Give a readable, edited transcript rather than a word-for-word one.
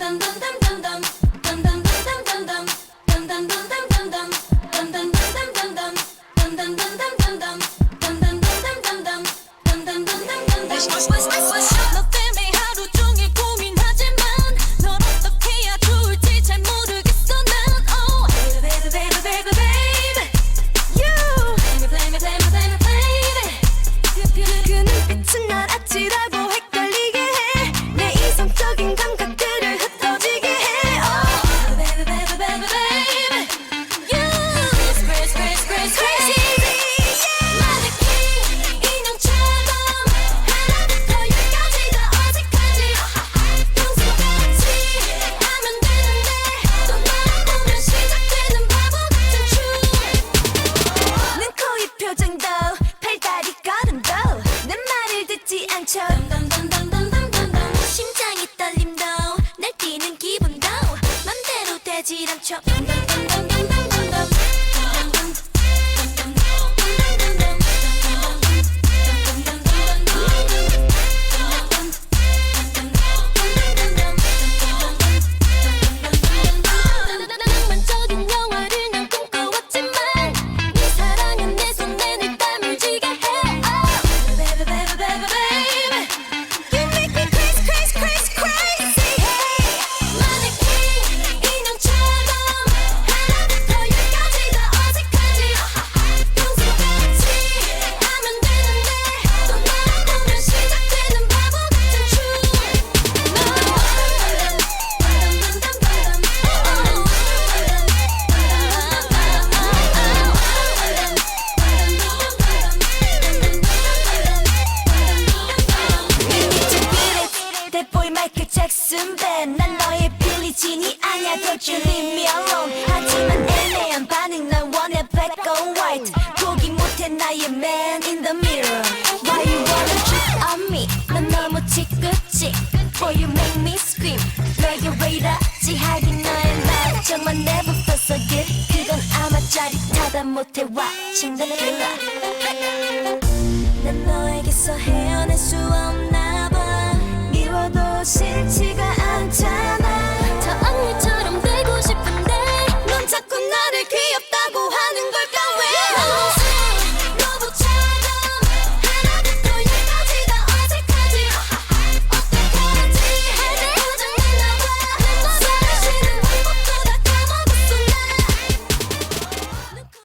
너 때문에 하루 종일 고민하지만 널 어떻게 해야 좋을지 잘 모르겠어 난. Oh baby baby baby baby you play me play me play me play me. 그 눈빛은 날 아찔하고 헷갈리게 해. 내 이성적인 감각들을 흩어지게 해. Oh baby baby baby baby you crazy crazy crazy crazy. 심장이 떨림도 날 뛰는 기분도 맘대로 되질 않죠. 낭만적인 영화를 난 꿈꿔왔지만 네 사랑은 내 손에 늘 땀을 쥐게 해. Oh baby baby baby baby you make me crazy crazy crazy crazy. 마네킹 인형처럼 하나부터 열까지 다 어색하지. 평소같이 하면 되는데 또 나랑 보면 시작되는 바보 같은 춤. 대보이 마이클 잭슨 밴. 난 너의 빌리진이 아냐 Don't you leave me alone. 하지만 애매한 반응 난 원해 black or white. 포기 못해 나의 man in the mirror. Why you wanna cheat on me. 난 너무 지긋지 Boy you make me scream. 내게 왜 이러지 하긴 너의 나 정말 never felt so good. 그건 아마 짜릿하다 못해 watching the